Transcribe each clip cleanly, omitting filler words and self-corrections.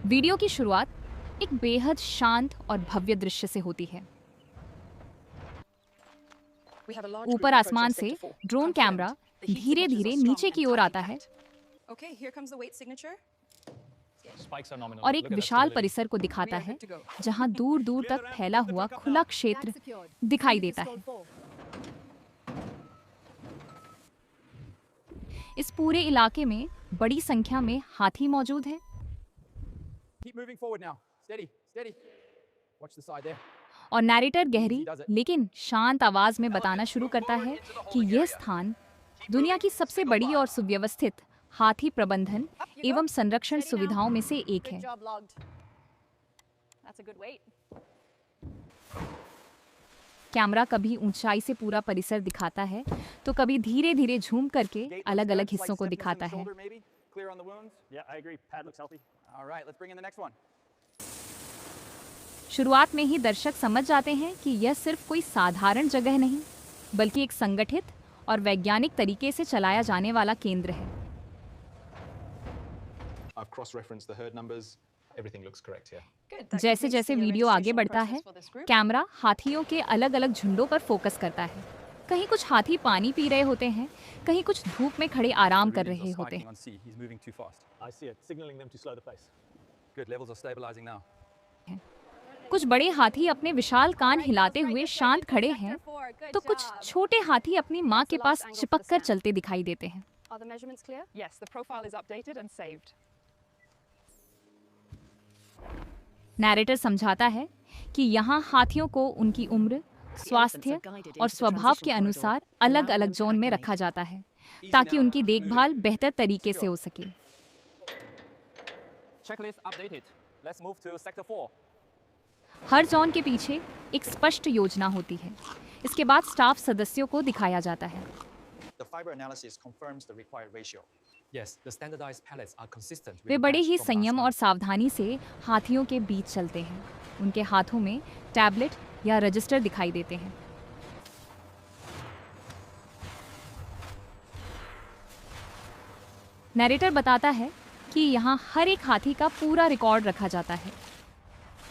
Video की शुरुआत एक बेहद शांत और भव्य दृश्य से होती है। ऊपर आसमान से ड्रोन कैमरा धीरे धीरे नीचे की ओर आता है और एक विशाल परिसर को दिखाता है जहां दूर दूर तक फैला हुआ खुला क्षेत्र दिखाई देता है। इस पूरे इलाके में बड़ी संख्या में हाथी मौजूद हैं और नैरेटर गहरी लेकिन शांत आवाज में बताना शुरू करता है कि यह स्थान दुनिया की सबसे बड़ी और सुव्यवस्थित हाथी प्रबंधन एवं संरक्षण सुविधाओं में से एक है। कैमरा कभी ऊंचाई से पूरा परिसर दिखाता है तो कभी धीरे धीरे झूम करके अलग अलग हिस्सों को दिखाता है। शुरुआत में ही दर्शक समझ जाते हैं कि यह सिर्फ कोई साधारण जगह नहीं बल्कि एक संगठित और वैज्ञानिक तरीके से चलाया जाने वाला केंद्र है। जैसे जैसे वीडियो आगे बढ़ता है, कैमरा हाथियों के अलग अलग झुंडों पर फोकस करता है। कहीं कुछ हाथी पानी पी रहे होते हैं, कहीं कुछ धूप में खड़े आराम कर रहे होते हैं। कुछ बड़े हाथी अपने विशाल कान हिलाते हुए शांत खड़े हैं, तो कुछ छोटे हाथी अपनी मां के पास चिपककर चलते दिखाई देते हैं। नैरेटर समझाता है कि यहाँ हाथियों को उनकी उम्र, स्वास्थ्य और स्वभाव के अनुसार अलग अलग जोन में रखा जाता है ताकि उनकी देखभाल बेहतर तरीके से हो सके। हर जोन के पीछे एक स्पष्ट योजना होती है। इसके बाद स्टाफ सदस्यों को दिखाया जाता है। वे बड़े ही संयम और सावधानी से हाथियों के बीच चलते हैं। उनके हाथों में टैबलेट या रजिस्टर दिखाई देते हैं। नैरेटर बताता है कि यहाँ हर एक हाथी का पूरा रिकॉर्ड रखा जाता है।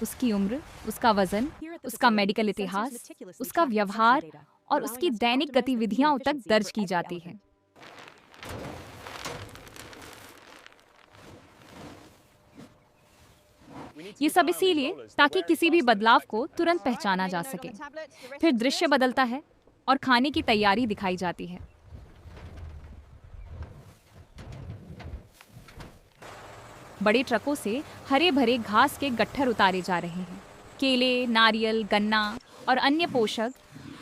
उसकी उम्र, उसका वजन, उसका मेडिकल इतिहास, उसका व्यवहार और उसकी दैनिक गतिविधियां तक दर्ज की जाती हैं। ये सब इसीलिए ताकि किसी भी बदलाव को तुरंत पहचाना जा सके। फिर दृश्य बदलता है और खाने की तैयारी दिखाई जाती है। बड़े ट्रकों से हरे भरे घास के गट्ठर उतारे जा रहे हैं। केले, नारियल, गन्ना और अन्य पोषक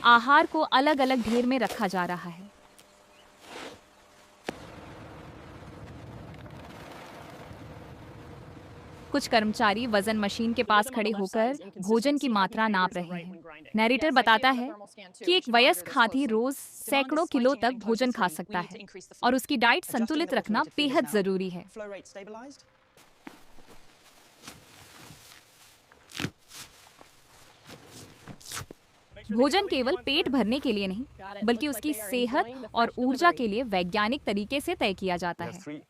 आहार को अलग अलग ढेर में रखा जा रहा है। कुछ कर्मचारी वजन मशीन के पास खड़े होकर भोजन की मात्रा नाप रहे हैं। नैरेटर बताता है कि एक वयस्क हाथी रोज सैकड़ों किलो तक भोजन खा सकता है और उसकी डाइट संतुलित रखना बेहद जरूरी है। भोजन केवल पेट भरने के लिए नहीं बल्कि उसकी सेहत और ऊर्जा के लिए वैज्ञानिक तरीके से तय किया जाता है।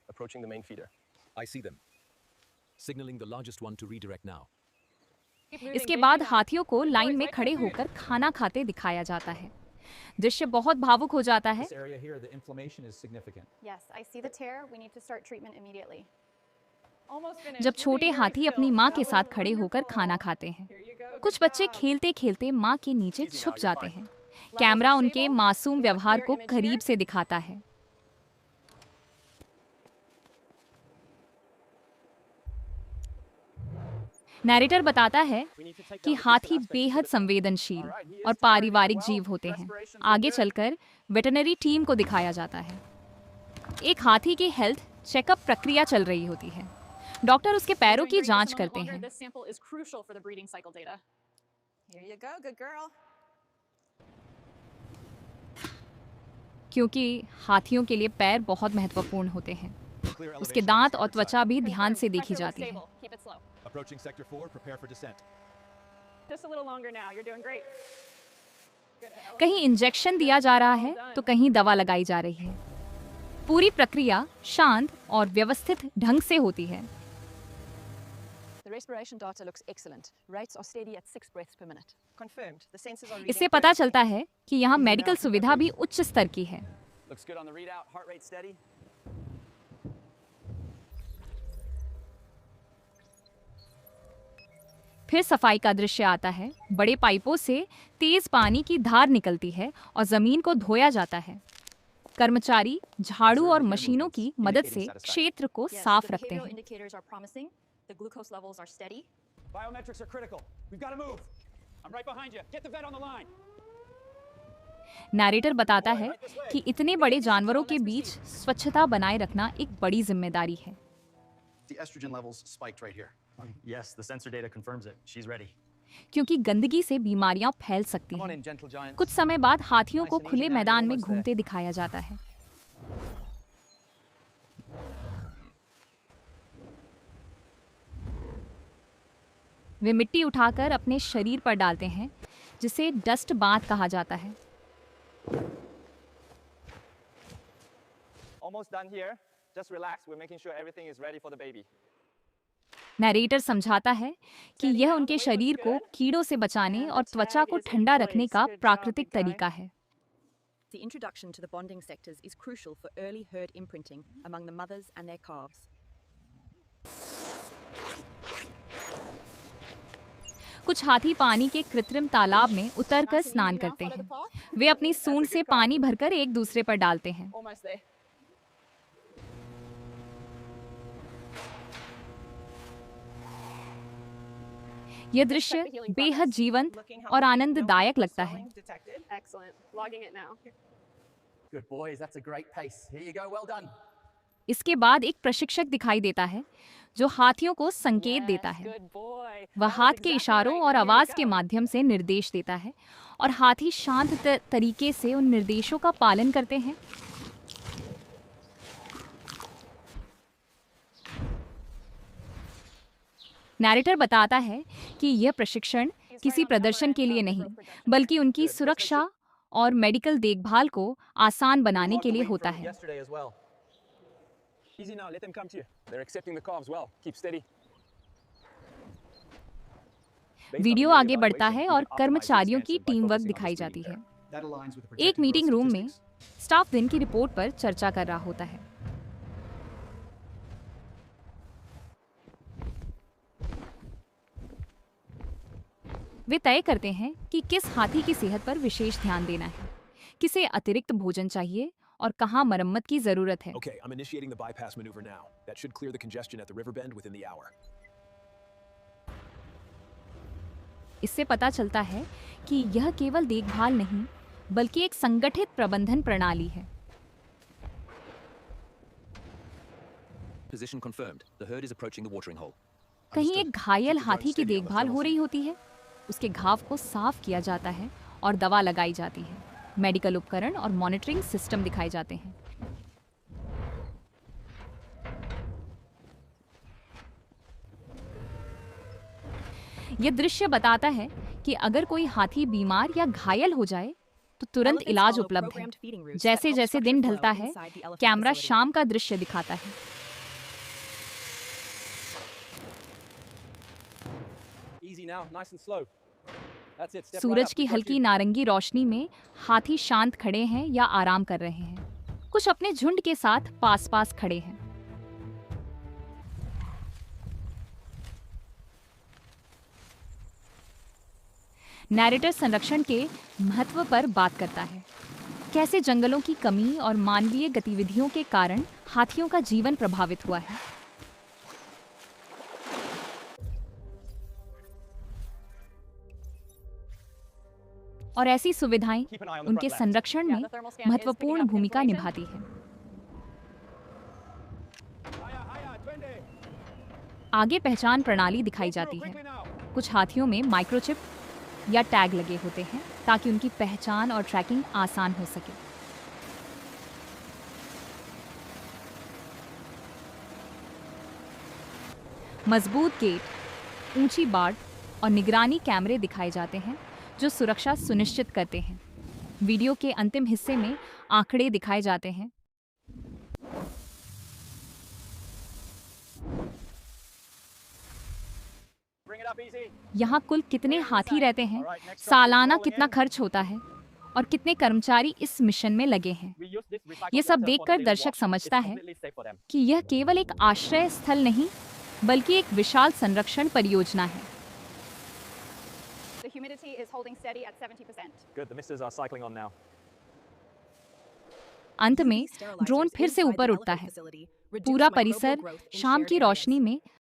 इसके बाद हाथियों को लाइन में खड़े होकर खाना खाते दिखाया जाता है। दृश्य बहुत भावुक हो जाता है। जब छोटे हाथी अपनी माँ के साथ खड़े होकर खाना खाते हैं, कुछ बच्चे खेलते खेलते माँ के नीचे छुप जाते हैं। कैमरा उनके मासूम व्यवहार को करीब से दिखाता है। नैरेटर बताता है कि हाथी बेहद संवेदनशील और पारिवारिक जीव होते हैं। आगे चलकर वेटरनरी टीम को दिखाया जाता है। एक हाथी की हेल्थ चेकअप प्रक्रिया चल रही होती है। डॉक्टर उसके पैरों की जांच करते हैं। क्योंकि हाथियों के लिए पैर बहुत महत्वपूर्ण होते हैं। उसके दांत और त्वचा भी ध्यान से देखी जाती है। कहीं इंजेक्शन दिया जा रहा है तो कहीं दवा लगाई जा रही है। पूरी प्रक्रिया शांत और व्यवस्थित ढंग से होती है। The respiration data looks excellent. Rates are steady at 6 breaths per minute. Confirmed. The sensors are इससे पता चलता है कि यहाँ मेडिकल सुविधा भी उच्च स्तर की है। Looks good on the readout. Heart rate steady. फिर सफाई का दृश्य आता है। बड़े पाइपों से तेज पानी की धार निकलती है और जमीन को धोया जाता है। कर्मचारी झाड़ू और मशीनों की मदद से क्षेत्र को साफ रखते हैं। The glucose levels are steady. Biometrics are critical. We've got to move. I'm right behind you. Get the vet on the line. Narrator बताता है कि इतने बड़े जानवरों के बीच स्वच्छता बनाए रखना एक बड़ी जिम्मेदारी है। The estrogen levels spiked right here. Yes, the sensor data confirms it. She's ready. क्योंकि गंदगी से बीमारियां फैल सकती Come on हैं। in, gentle giants. कुछ समय बाद हाथियों को खुले मैदान में घूमते दिखाया जाता है। वे मिट्टी उठाकर अपने शरीर पर डालते हैं, जिसे डस्ट बाथ कहा जाता है। Almost done here. Just relax. We're making sure everything is ready for the baby. Narrator समझाता है कि यह उनके शरीर को कीड़ों से बचाने और त्वचा को ठंडा रखने का प्राकृतिक तरीका है। The introduction to the bonding sectors is crucial for early herd imprinting among the mothers and their calves. कुछ हाथी पानी के कृत्रिम तालाब में उतरकर स्नान करते हैं। वे अपनी सूंड से पानी भरकर एक दूसरे पर डालते हैं। Almost there. यह दृश्य बेहद जीवंत और आनंददायक लगता है। Excellent. Logging it now. Good boys, that's a great pace. Here you go, well done. इसके बाद एक प्रशिक्षक दिखाई देता है जो हाथियों को संकेत देता है। Good boy. वह हाथ के इशारों और आवाज के माध्यम से निर्देश देता है और हाथी शांत तरीके से उन निर्देशों का पालन करते हैं। नैरेटर बताता है कि यह प्रशिक्षण किसी प्रदर्शन के लिए नहीं, बल्कि उनकी सुरक्षा और मेडिकल देखभाल को आसान बनाने के लिए होता है। Yesterday as well. Easy now. Let them come to you. They're accepting the calves well. Keep steady. Video आगे बढ़ता है और कर्मचारियों की टीम वर्क दिखाई जाती है। That aligns with the एक projected मीटिंग growth रूम में statistics. स्टाफ दिन की रिपोर्ट पर चर्चा कर रहा होता है। वे तय करते हैं कि किस हाथी की सेहत पर विशेष ध्यान देना है, किसे अतिरिक्त भोजन चाहिए और कहाँ मरम्मत की जरूरत है। Okay, I'm initiating the bypass maneuver now. That should clear the congestion at the river bend within the hour. इससे पता चलता है कि यह केवल देखभाल नहीं, बल्कि एक संगठित प्रबंधन प्रणाली है। Position confirmed. The herd is approaching the watering hole. कहीं एक घायल हाथी की देखभाल हो रही होती है, उसके घाव को साफ किया जाता है और दवा लगाई जाती है। मेडिकल उपकरण और मॉनिटरिंग सिस्टम दिखाए जाते हैं। यह दृश्य बताता है कि अगर कोई हाथी बीमार या घायल हो जाए तो तुरंत इलाज उपलब्ध है। जैसे जैसे दिन ढलता है, कैमरा शाम का दृश्य दिखाता है। Easy now. Nice and slow. That's it. Step right Suraj up. की We've got हल्की you. नारंगी रोशनी में हाथी शांत खड़े हैं या आराम कर रहे हैं। कुछ अपने झुंड के साथ पास पास खड़े हैं। नैरेटर संरक्षण के महत्व पर बात करता है। कैसे जंगलों की कमी और मानवीय गतिविधियों के कारण हाथियों का जीवन प्रभावित हुआ है। और ऐसी सुविधाएं उनके संरक्षण में महत्वपूर्ण भूमिका निभाती हैं। Higher, higher. 20. आगे पहचान प्रणाली दिखाई जाती है। Quickly now. कुछ हाथियों में माइक्रोचिप या टैग लगे होते हैं ताकि उनकी पहचान और ट्रैकिंग आसान हो सके। मजबूत गेट, ऊंची बाड़ और निगरानी कैमरे दिखाए जाते हैं जो सुरक्षा सुनिश्चित करते हैं। वीडियो के अंतिम हिस्से में आंकड़े दिखाए जाते हैं। it up easy. यहाँ कुल कितने हाथी रहते हैं, सालाना कितना खर्च होता है और कितने कर्मचारी इस मिशन में लगे हैं। We use this recycled ये सब water for देखकर daily दर्शक wash. समझता It's है completely safe for them. कि यह केवल एक आश्रय स्थल नहीं बल्कि एक विशाल संरक्षण परियोजना है। The humidity is holding steady at 70%. Good, the misters are cycling on now. अंत में ड्रोन फिर से ऊपर उठता है। पूरा परिसर शाम की रोशनी में